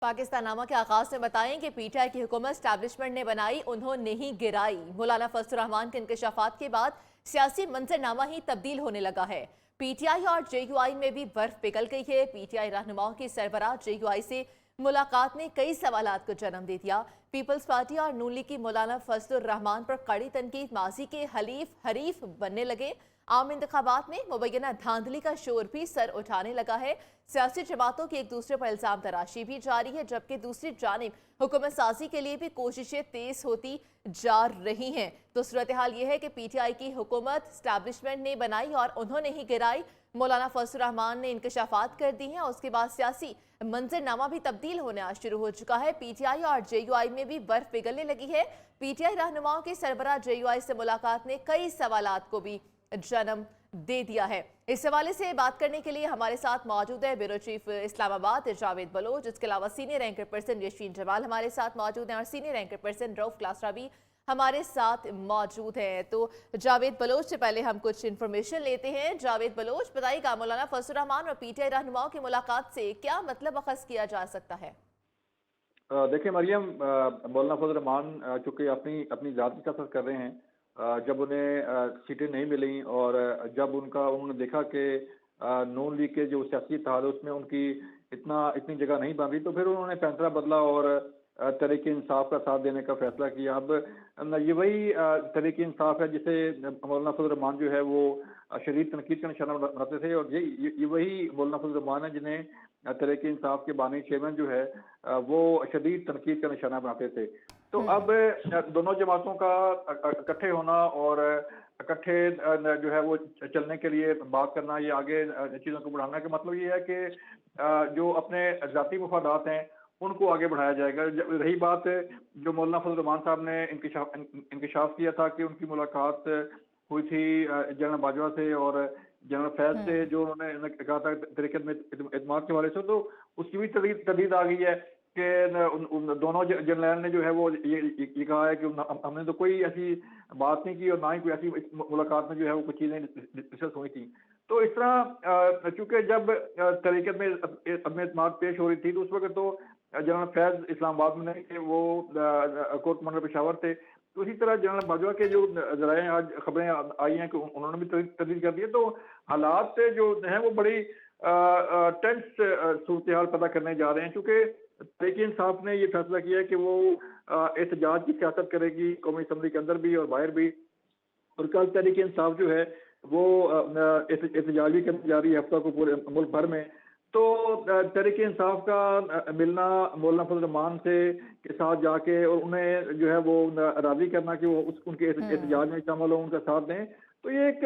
पाकिस्तान नामा के आगाज में बताएं कि पीटीआई की हुकूमत स्टैब्लिशमेंट ने बनाई, उन्होंने ही गिराई। मौलाना फजलुर रहमान के इंकशाफात के बाद सियासी मंजरनामा ही तब्दील होने लगा है। पीटीआई और जेयूआई में भी बर्फ पिघल गई है। पीटीआई रहनुमाओं की सरबराह जेयूआई से मुलाकात ने कई सवालात को जन्म दे दिया। पीपल्स पार्टी और नून लीग की मौलाना फजलुर रहमान पर कड़ी तनकीद, माजी के हरीफ बनने लगे। आम इंतखाबात में मुबैना धांधली का शोर भी सर उठाने लगा है। सियासी जमातों की एक दूसरे पर इल्जाम तराशी भी जारी है, जबकि दूसरी जानिब हुकूमत साजी के लिए भी कोशिशें तेज होती जा रही हैं। तो सूरत हाल ये है कि पीटीआई की हुकूमत स्टैब्लिशमेंट ने बनाई और उन्होंने ही गिराई। मौलाना फजलुर रहमान ने इंकशाफात कर दी हैं और उसके बाद सियासी मंजरनामा भी तब्दील होना शुरू हो चुका है। पीटीआई और जेयूआई में भी बर्फ पिघलने लगी है। पीटीआई रहनुमाओं के सरबराह जेयूआई से मुलाकात ने कई सवालात को भी जन्म दे दिया है। इस हवाले से बात करने के लिए हमारे साथ मौजूद है ब्यूरो चीफ इस्लामाबाद जावेद बलोच, इसके अलावा senior anchor person Yasin Jamal हमारे साथ मौजूद हैं और senior anchor person Rauf Klasra भी हमारे साथ मौजूद हैं। तो जावेद बलोच से पहले हम कुछ इन्फॉर्मेशन लेते हैं। जावेद बलोच, बताइएगा मौलाना फजलुर रहमान और पीटीआई रहनुमाओं की मुलाकात से क्या मतलब अखज़ किया जा सकता है? देखिए मरियम, मौलाना फजल रहमान चूँकि अपनी ज़ात की कसरत कर रहे हैं। जब उन्हें सीटें नहीं मिली और जब उन्होंने देखा कि नून लीग के जो सियासी इत्तेहाद है उसमें उनकी इतनी जगह नहीं बन रही, तो फिर उन्होंने फैसला बदला और तहरीक इंसाफ का साथ देने का फैसला किया। अब ये वही तहरीक इंसाफ है जिसे मौलाना फजल रहमान जो है वो शदीद तनकीद का निशाना बनाते थे, और ये वही मौलाना फजल रहमान है जिन्हें तहरीक इंसाफ के बानी चेयरमैन जो है वो शदीद तनकीद का निशाना बनाते थे। तो अब दोनों जमातों का इकट्ठे होना और इकट्ठे जो है वो चलने के लिए बात करना, ये आगे चीज़ों को बढ़ाना का मतलब ये है कि जो अपने ज़ाती मफादात हैं उनको आगे बढ़ाया जाएगा। रही बात जो मौलाना फजल रहमान साहब ने इंकशाफ किया था कि उनकी मुलाकात हुई थी जनरल बाजवा से और जनरल फैज से, जो उन्होंने कहा था तरीक़त में एतमाद के हवाले से, तो उसकी भी तर्दीद आ गई है कि उन दोनों जनरल ने जो है वो ये कहा है कि हमने तो कोई ऐसी बात नहीं की और ना ही कोई ऐसी मुलाकात में जो है वो कुछ चीज़ें डिस्कस हुई थी। तो इस तरह चूँकि जब तरीक़त में अपने एतमाद पेश हो रही थी तो उस वक्त तो जनरल फैज इस्लामाबाद में नहीं थे, वो कोर्ट कमांडर पेशावर थे। तो इसी तरह जनरल बाजवा के जो ज़राए आज खबरें आई हैं कि उन्होंने भी तब्दील कर दिया। तो हालात जो हैं वो बड़ी टेंस सूरत हाल पैदा करने जा रहे हैं, क्योंकि तहरीक इंसाफ ने ये फैसला किया है कि वो एहतजाज की सियासत करेगी कौमी असम्बली के अंदर भी और बाहर भी। और कल तहरीक इंसाफ जो है वो एहतजाज भी करने जा रही है हफ्ता को पूरे मुल्क भर में। तो तहरीक इंसाफ का मिलना मौलाना फजल रहमान से के साथ जाके और उन्हें जो है वो राज़ी करना कि वो उनके एहतजाज में शामिल हो, उनका साथ दें, तो ये एक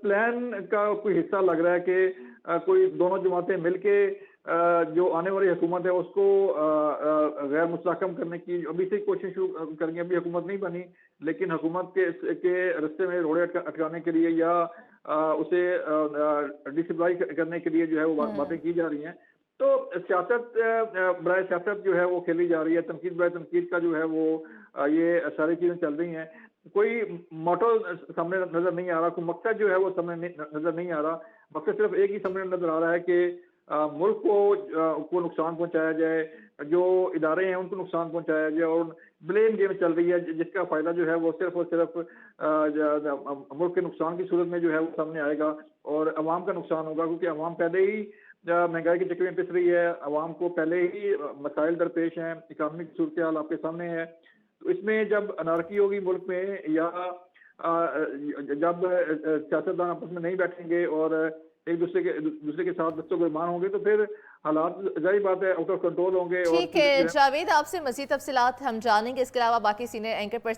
प्लान का कोई हिस्सा लग रहा है कि कोई दोनों जमातें मिलके जो आने वाली हुकूमत है उसको गैर मुस्तहकम करने की अभी से कोशिश शुरू करेंगे। अभी हुकूमत नहीं बनी, लेकिन हुकूमत के रास्ते में रोड़े अटकाने के लिए या उसे डिसप्लाई करने के लिए जो है वो बातें की जा रही हैं। तो सियासत बराए सियासत जो है वो खेली जा रही है, तनकीद बराए तनकीद का जो है वो ये सारी चीज़ें चल रही हैं। कोई मोटो सामने नजर नहीं आ रहा, कोई मकसद जो है वो सामने नजर नहीं आ रहा। मकसद सिर्फ एक ही सामने नजर आ रहा है कि मुल्क को नुकसान पहुंचाया जाए, जो इदारे हैं उनको नुकसान पहुंचाया जाए, और ब्लेम गेम चल रही है जिसका फायदा जो है वो सिर्फ और सिर्फ मुल्क के नुकसान की सूरत में जो है वो सामने आएगा और अवाम का नुकसान होगा, क्योंकि अवाम पहले ही महंगाई के चक्कर में पिस रही है। अवाम को पहले ही मसाइल दरपेश हैं, इकानमी की सूरत हाल आपके सामने है। तो इसमें जब अनारकी होगी मुल्क में, या जब सियासतदान आपस में नहीं बैठेंगे और एक दूसरे के साथ दस्तों होंगे, तो फिर हालात जाहिर बात है आउट ऑफ कंट्रोल होंगे। ठीक है जावेद, आपसे मज़ीद तफसीलात हम जानेंगे। इसके अलावा बाकी सीनियर एंकर